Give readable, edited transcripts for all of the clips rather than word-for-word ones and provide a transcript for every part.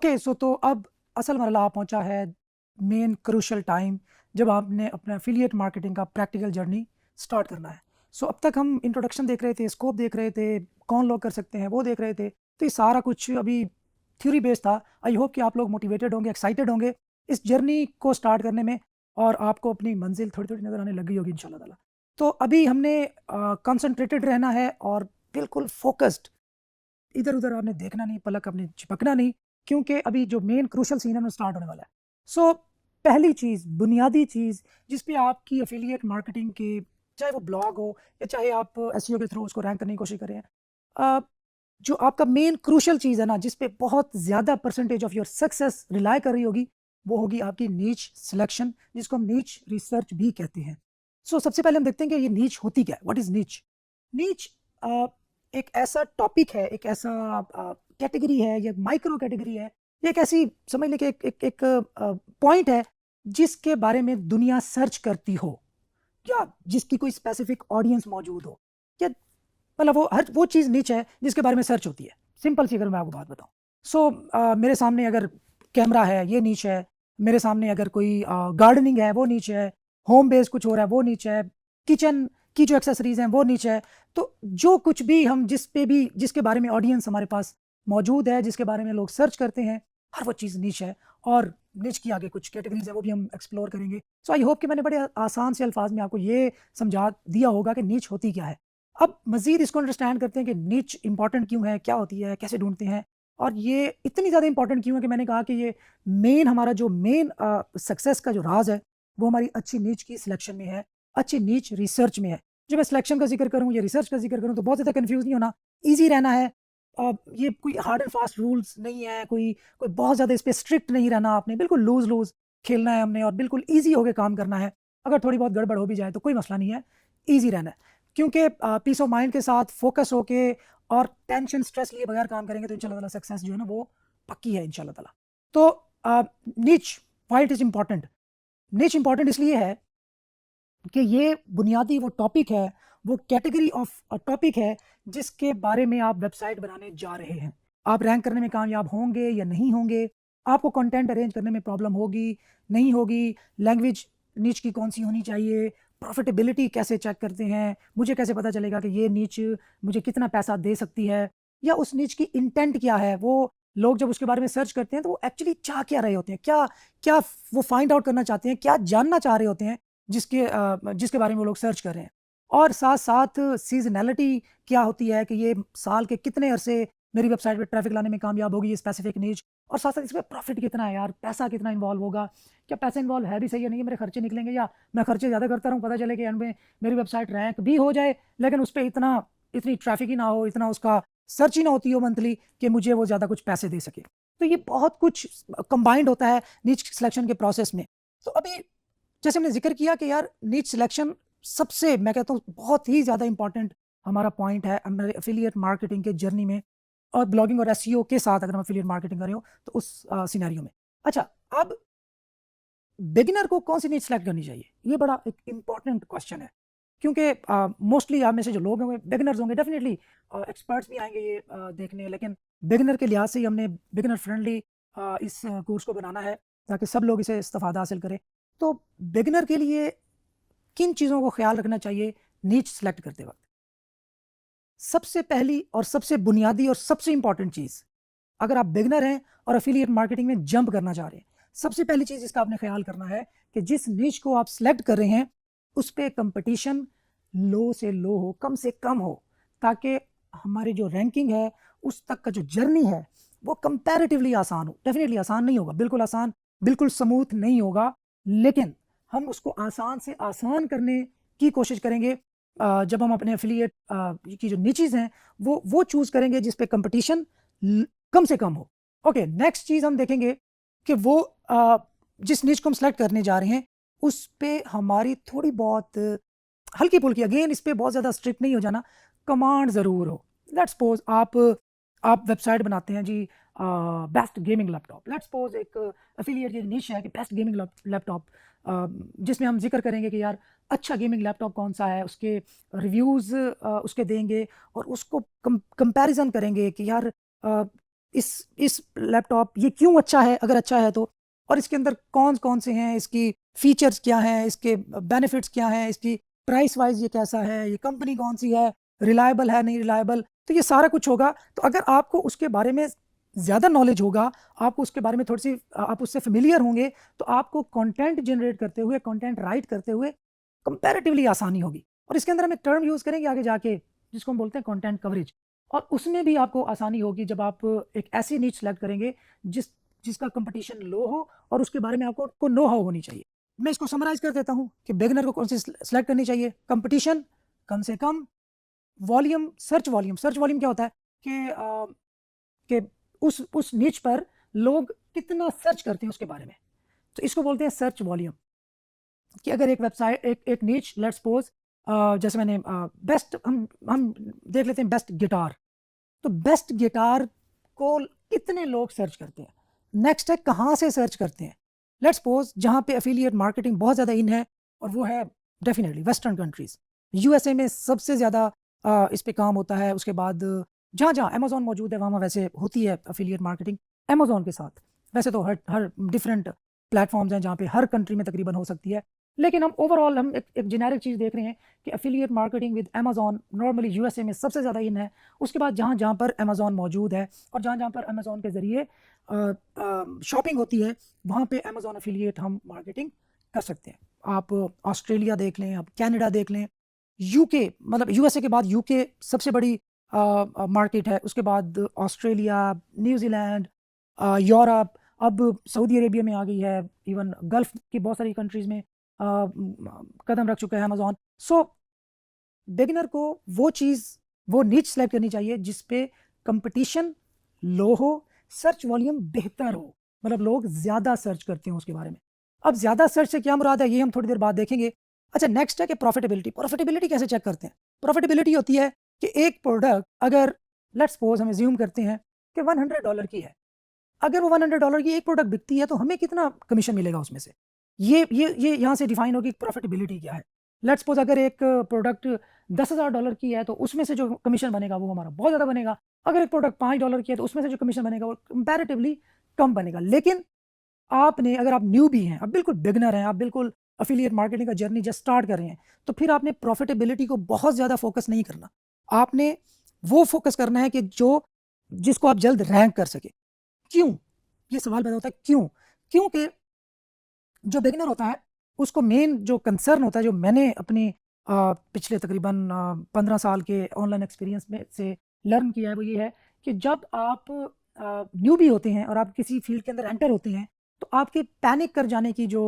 Okay, सो तो अब असल मरहला आ पहुंचा है, मेन क्रूशियल टाइम, जब आपने अपना एफिलिएट मार्केटिंग का प्रैक्टिकल जर्नी स्टार्ट करना है। सो अब तक हम इंट्रोडक्शन देख रहे थे, स्कोप देख रहे थे, कौन लोग कर सकते हैं वो देख रहे थे। तो ये सारा कुछ अभी थ्योरी बेस्ड था। आई होप कि आप लोग मोटिवेटेड होंगे, एक्साइटेड होंगे इस जर्नी को स्टार्ट करने में, और आपको अपनी मंजिल थोड़ी थोड़ी नज़र आने लग गई होगी इंशाल्लाह ताला। तो अभी हमने कंसंट्रेटेड रहना है और बिल्कुल फोकस्ड, इधर उधर आपने देखना नहीं, पलक आपने झपकना नहीं, क्योंकि अभी जो मेन क्रूशल सीन है वो स्टार्ट होने वाला है। सो पहली चीज़, बुनियादी चीज़ जिस पे आपकी एफिलिएट मार्केटिंग के, चाहे वो ब्लॉग हो या चाहे आप एसईओ के थ्रू उसको रैंक करने की कोशिश करें, जो आपका मेन क्रूशल चीज़ है ना, जिस पे बहुत ज़्यादा percentage of your success rely कर रही होगी, वो होगी आपकी नीच सिलेक्शन, जिसको हम नीच रिसर्च भी कहते हैं। सो सबसे पहले हम देखते हैं कि ये नीच होती क्या है, व्हाट इज़ नीच। नीच एक ऐसा टॉपिक है, एक ऐसा कैटेगरी है, या माइक्रो कैटेगरी है, ये एक ऐसी समझ लें कि एक पॉइंट है जिसके बारे में दुनिया सर्च करती हो, या जिसकी कोई स्पेसिफिक ऑडियंस मौजूद हो, या मतलब वो हर वो चीज़ नीच है जिसके बारे में सर्च होती है। सिंपल सी अगर मैं आपको बात बताऊं, सो मेरे सामने अगर कैमरा है, ये नीच है। मेरे सामने अगर कोई गार्डनिंग है, वो नीच है। होम बेस कुछ हो रहा है, वो नीच है। किचन की जो एक्सेसरीज हैं वो नीच है। तो जो कुछ भी हम जिस पे भी जिसके बारे में ऑडियंस हमारे पास मौजूद है, जिसके बारे में लोग सर्च करते हैं, हर वो चीज़ नीच है। और निच की आगे कुछ कैटेगरीज है, वो भी हम एक्सप्लोर करेंगे। सो आई होप कि मैंने बड़े आसान से अल्फाज में आपको ये समझा दिया होगा कि नीच होती क्या है। अब मज़ीद इसको अंडरस्टैंड करते हैं कि नीच इंपॉर्टेंट क्यों है, क्या होती है, कैसे ढूंढते हैं, और ये इतनी ज़्यादा इंपॉर्टेंट क्यों है कि मैंने कहा कि ये मेन हमारा जो मेन सक्सेस का जो राज है, वो हमारी अच्छी नीच की सिलेक्शन में है, अच्छी नीच रिसर्च में है। जब मैं सिलेक्शन का जिक्र करूँ या रिसर्च का जिक्र करूँ, तो बहुत ज़्यादा कन्फ्यूज़ नहीं होना, ईजी रहना है। ये कोई हार्ड एंड फास्ट रूल्स नहीं है, कोई कोई बहुत ज़्यादा इस पर स्ट्रिक्ट नहीं रहना आपने, बिल्कुल लूज लूज खेलना है हमने, और बिल्कुल ईजी होकर काम करना है। अगर थोड़ी बहुत गड़बड़ हो भी जाए तो कोई मसला नहीं है, ईजी रहना है। क्योंकि पीस ऑफ माइंड के साथ फोकस होके और टेंशन स्ट्रेस लिए बगैर काम करेंगे तो इंशाल्लाह ताला सक्सेस जो है ना, वो पक्की है इंशाल्लाह ताला। तो नीच, व्हाई इट इज़ इम्पॉर्टेंट। नीच इंपॉर्टेंट इसलिए है कि ये बुनियादी वो टॉपिक है, वो कैटेगरी ऑफ टॉपिक है जिसके बारे में आप वेबसाइट बनाने जा रहे हैं। आप रैंक करने में कामयाब होंगे या नहीं होंगे, आपको कंटेंट अरेंज करने में प्रॉब्लम होगी, नहीं होगी, लैंग्वेज नीच की कौन सी होनी चाहिए, प्रॉफिटेबिलिटी कैसे चेक करते हैं, मुझे कैसे पता चलेगा कि ये नीच मुझे कितना पैसा दे सकती है, या उस नीच की इंटेंट क्या है। वो लोग जब उसके बारे में सर्च करते हैं तो वो एक्चुअली चाह क्या रहे होते हैं, क्या क्या वो फाइंड आउट करना चाहते हैं, क्या जानना चाह रहे होते हैं जिसके बारे में वो लोग सर्च कर रहे हैं। और साथ साथ सीजनैलिटी क्या होती है, कि ये साल के कितने अरसे मेरी वेबसाइट पे ट्रैफिक लाने में कामयाब होगी ये स्पेसिफिक नीच। और साथ साथ इसमें प्रॉफिट कितना है यार, पैसा कितना इन्वॉल्व होगा, क्या पैसा इन्वॉल्व है भी सही है, नहीं है, मेरे खर्चे निकलेंगे, या मैं खर्चे ज़्यादा करता रहूँ, पता चले कि एंड में मेरी वेबसाइट रैंक भी हो जाए, लेकिन उस पर इतनी ट्रैफिक ही ना हो, इतना उसका सर्च ही ना होती हो मंथली, कि मुझे वो ज़्यादा कुछ पैसे दे सके। तो ये बहुत कुछ कंबाइंड होता है नीच सिलेक्शन के प्रोसेस में। तो अभी जैसे हमने जिक्र किया कि यार नीच सिलेक्शन सबसे, मैं कहता हूँ, बहुत ही ज़्यादा इंपॉर्टेंट हमारा पॉइंट है हमारे एफिलिएट मार्केटिंग के जर्नी में, और ब्लॉगिंग और एसईओ के साथ अगर हम एफिलिएट मार्केटिंग कर रहे हो तो उस सिनेरियो में। अच्छा, अब बिगिनर को कौन सी नीच सेलेक्ट करनी चाहिए, ये बड़ा एक इंपॉर्टेंट क्वेश्चन है। क्योंकि मोस्टली आप में से जो लोग होंगे बिगिनर्स होंगे, डेफिनेटली एक्सपर्ट्स भी आएंगे ये देखने, लेकिन बिगिनर के लिहाज से ही हमने बिगिनर फ्रेंडली इस कोर्स को बनाना है, ताकि सब लोग इसे इस्तेफादा हासिल करें। तो बिगिनर के लिए किन चीज़ों को ख्याल रखना चाहिए नीच सेलेक्ट करते वक्त? सबसे पहली और सबसे बुनियादी और सबसे इंपॉर्टेंट चीज़, अगर आप बिगिनर हैं और एफिलिएट मार्केटिंग में जंप करना चाह रहे हैं, सबसे पहली चीज़ जिसका आपने ख्याल करना है कि जिस नीच को आप सेलेक्ट कर रहे हैं उस पे कंपटीशन लो से लो हो, कम से कम हो, ताकि हमारी जो रैंकिंग है उस तक का जो जर्नी है वो कंपैरेटिवली आसान हो। डेफिनेटली आसान नहीं होगा, बिल्कुल आसान, बिल्कुल स्मूथ नहीं होगा, लेकिन हम उसको आसान से आसान करने की कोशिश करेंगे। जब हम अपने एफिलिएट की जो निचीज़ हैं वो चूज़ करेंगे जिस पे कंपटीशन कम से कम हो। ओके, नेक्स्ट चीज़ हम देखेंगे कि वो जिस निच को हम सेलेक्ट करने जा रहे हैं उस पे हमारी थोड़ी बहुत हल्की फुल्की, अगेन इस पे बहुत ज़्यादा स्ट्रिक्ट नहीं हो जाना, कमांड ज़रूर हो। लेट्स सपोज आप वेबसाइट बनाते हैं जी, best gaming laptop, let's suppose एक एफिलिएट ये निश है कि बेस्ट गेमिंग लैपटॉप, जिसमें हम जिक्र करेंगे कि यार अच्छा गेमिंग लैपटॉप कौन सा है, उसके रिव्यूज़ उसके देंगे, और उसको कंपैरिजन करेंगे कि यार इस लैपटॉप ये क्यों अच्छा है, अगर अच्छा है तो, और इसके अंदर कौन कौन से हैं, इसकी फीचर्स क्या हैं, इसके बेनिफिट्स क्या हैं, इसकी प्राइस वाइज ये कैसा है, ये कंपनी कौन सी है, रिलायबल है नहीं रिलायबल, तो ये सारा कुछ होगा। तो अगर आपको उसके बारे में ज़्यादा नॉलेज होगा, आपको उसके बारे में थोड़ी सी आप उससे फेमिलियर होंगे, तो आपको कंटेंट जनरेट करते हुए, कंटेंट राइट करते हुए कंपैरेटिवली आसानी होगी। और इसके अंदर हम एक टर्म यूज़ करेंगे आगे जाके जिसको हम बोलते हैं कंटेंट कवरेज, और उसमें भी आपको आसानी होगी जब आप एक ऐसी नीच सेलेक्ट करेंगे जिसका कंपटीशन लो हो और उसके बारे में आपको नो हाउ होनी चाहिए। मैं इसको समराइज कर देता हूँ कि बिगनर को कौन सी सेलेक्ट करनी चाहिए। कंपटीशन कम से कम, वॉल्यूम, सर्च वॉल्यूम क्या होता है कि उस नीच पर लोग कितना सर्च करते हैं उसके बारे में, तो इसको बोलते हैं सर्च वॉल्यूम। कि अगर एक वेबसाइट एक नीच लेट्स सपोज, जैसे मैंने बेस्ट हम देख लेते हैं बेस्ट गिटार, तो बेस्ट गिटार को कितने लोग सर्च करते हैं। नेक्स्ट है कहाँ से सर्च करते हैं। लेट्स सपोज जहाँ पे एफिलिएट मार्केटिंग बहुत ज़्यादा इन है, और वो है डेफिनेटली वेस्टर्न कंट्रीज़, यूएसए में सबसे ज़्यादा इस पे काम होता है। उसके बाद जहाँ जहाँ अमेजोन मौजूद है वहाँ वैसे होती है एफिलिएट मार्केटिंग अमेजोन के साथ। वैसे तो हर डिफरेंट प्लेटफॉर्म्स हैं जहाँ पे हर कंट्री में तकरीबन हो सकती है, लेकिन हम ओवरऑल हम एक जेनेरिक चीज़ देख रहे हैं कि affiliate marketing with Amazon normally USA में सबसे ज़्यादा इन है। उसके बाद जहाँ जहाँ पर अमेजोन मौजूद है और जहाँ जहाँ पर अमेजोन के ज़रिए शॉपिंग होती है, वहाँ पे अमेजोन एफिलिएट हम मार्केटिंग कर सकते हैं। आप ऑस्ट्रेलिया देख लें, आप कनाडा देख लें, यूके, मतलब यूएसए के बाद यूके सबसे बड़ी मार्केट है। उसके बाद ऑस्ट्रेलिया, न्यूजीलैंड, यूरोप, अब सऊदी अरेबिया में आ गई है, इवन गल्फ की बहुत सारी कंट्रीज़ में कदम रख चुका है अमेजोन। सो बिगिनर को वो नीच सेलेक्ट करनी चाहिए जिस पे कंपटीशन लो हो, सर्च वॉल्यूम बेहतर हो, मतलब लोग ज़्यादा सर्च करते हैं उसके बारे में। अब ज़्यादा सर्च से क्या मुराद है ये हम थोड़ी देर बाद देखेंगे। अच्छा, नेक्स्ट है कि प्रॉफिटेबिलिटी कैसे चेक करते हैं। प्रॉफिटेबिलिटी होती है कि एक प्रोडक्ट अगर लेट्स सपोज हम एज्यूम करते हैं कि $100 की है, अगर वो $100 की एक प्रोडक्ट बिकती है तो हमें कितना कमीशन मिलेगा उसमें से, ये यहाँ से डिफाइन होगी प्रॉफिटेबिलिटी क्या है। लेट्स सपोज अगर एक प्रोडक्ट $10,000 की है तो उसमें से जो कमीशन बनेगा वो हमारा बहुत ज़्यादा बनेगा। अगर एक प्रोडक्ट $5 की है तो उसमें से जो कमीशन बनेगा वो कंपैरेटिवली कम बनेगा। लेकिन आपने, अगर आप न्यू भी हैं, आप बिल्कुल बिगनर हैं, आप बिल्कुल एफिलिएट मार्केटिंग का जर्नी जस्ट स्टार्ट कर रहे हैं, तो फिर आपने प्रॉफिटेबिलिटी को बहुत ज़्यादा फोकस नहीं करना। आपने वो फोकस करना है कि जिसको आप जल्द रैंक कर सके। क्यों, ये सवाल पैदा होता है क्यों। क्योंकि जो बिगिनर होता है उसको मेन जो कंसर्न होता है, जो मैंने अपनी पिछले तकरीबन 15 साल के ऑनलाइन एक्सपीरियंस में से लर्न किया है, वो ये है कि जब आप न्यू भी होते हैं और आप किसी फील्ड के अंदर एंटर होते हैं तो आपके पैनिक कर जाने की जो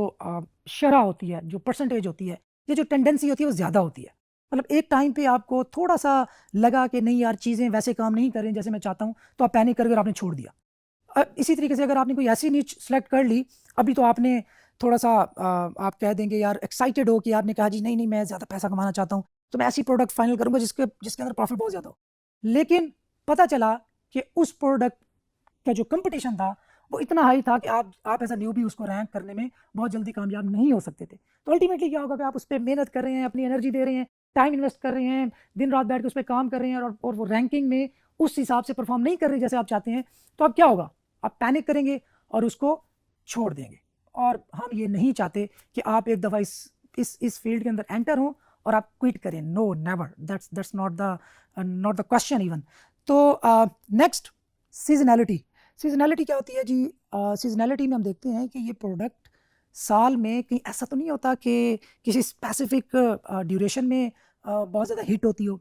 शरह होती है, जो परसेंटेज होती है, ये जो टेंडेंसी होती है वो ज़्यादा होती है। मतलब एक टाइम पे आपको थोड़ा सा लगा कि नहीं यार चीज़ें वैसे काम नहीं कर रही जैसे मैं चाहता हूँ, तो आप पैनिक करके आपने छोड़ दिया। इसी तरीके से अगर आपने कोई ऐसी नीच सेलेक्ट कर ली, अभी तो आपने थोड़ा सा आप कह देंगे यार एक्साइटेड हो कि आपने कहा जी नहीं नहीं मैं ज़्यादा पैसा कमाना चाहता हूँ, तो मैं ऐसी प्रोडक्ट फाइनल करूँगा जिसके अंदर प्रॉफिट बहुत ज़्यादा हो। लेकिन पता चला कि उस प्रोडक्ट का जो कंपटीशन था वो इतना हाई था कि आप एज अ न्यू भी उसको रैंक करने में बहुत जल्दी कामयाब नहीं हो सकते थे। तो अल्टीमेटली क्या होगा कि आप उस पर मेहनत कर रहे हैं, अपनी एनर्जी दे रहे हैं, टाइम इन्वेस्ट कर रहे हैं, दिन रात बैठ के उस पर काम कर रहे हैं, और वो रैंकिंग में उस हिसाब से परफॉर्म नहीं कर रहे जैसे आप चाहते हैं, तो अब क्या होगा, आप पैनिक करेंगे और उसको छोड़ देंगे। और हम ये नहीं चाहते कि आप एक दफ़ा इस फील्ड के अंदर एंटर हो और आप क्विट करें। No never, that's not the question even. तो नेक्स्ट, सीजनैलिटी क्या होती है जी। सीजनैलिटी में हम देखते हैं कि ये प्रोडक्ट साल में कहीं ऐसा तो नहीं होता कि किसी स्पेसिफिक ड्यूरेशन में बहुत ज़्यादा हिट होती हो।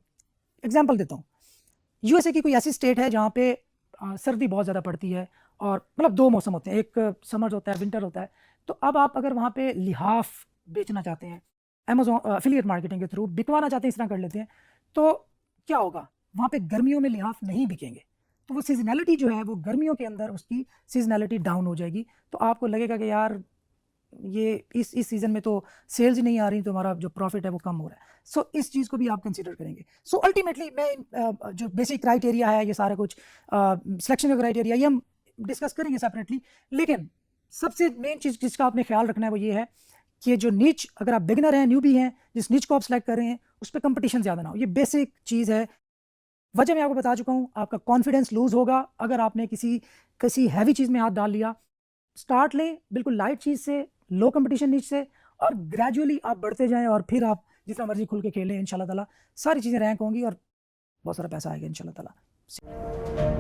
एग्जांपल देता हूँ, यूएसए की कोई ऐसी स्टेट है जहाँ पे सर्दी बहुत ज़्यादा पड़ती है, और मतलब दो मौसम होते हैं, एक समर होता है, विंटर होता है। तो अब आप अगर वहाँ पे लिहाफ बेचना चाहते हैं, अमेजोन एफिलिएट मार्केटिंग के थ्रू बिकवाना चाहते हैं, इस तरह कर लेते हैं, तो क्या होगा, वहाँ पे गर्मियों में लिहाफ नहीं बिकेंगे। तो वो सीजनैलिटी जो है वो गर्मियों के अंदर उसकी सीजनैलिटी डाउन हो जाएगी। तो आपको लगेगा कि यार ये इस सीज़न में तो सेल्स ही नहीं आ रही, तो हमारा जो प्रॉफिट है वो कम हो रहा है। सो इस चीज़ को भी आप कंसीडर करेंगे। सो अल्टीमेटली मैं जो बेसिक क्राइटेरिया है, ये सारा कुछ सिलेक्शन का क्राइटेरिया, ये हम डिस्कस करेंगे सेपरेटली। लेकिन सबसे मेन चीज़ जिसका आपने ख्याल रखना है वो ये है कि जो नीच, अगर आप बिगिनर हैं, न्यू भी हैं, जिस नीच को आप सेलेक्ट कर रहे हैं उस पर कंपटीशन ज़्यादा ना हो। ये बेसिक चीज़ है वजह मैं आपको बता चुका हूँ, आपका कॉन्फिडेंस लूज़ होगा अगर आपने किसी किसी हैवी चीज़ में हाथ डाल लिया। स्टार्ट लें बिल्कुल लाइट चीज़ से, लो कंपटीशन नीच से, और ग्रेजुअली आप बढ़ते जाएँ और फिर आप जितना मर्ज़ी खुल के खेलें, इंशाल्लाह ताला सारी चीज़ें रैंक होंगी और बहुत सारा पैसा आएगा इंशाल्लाह ताला।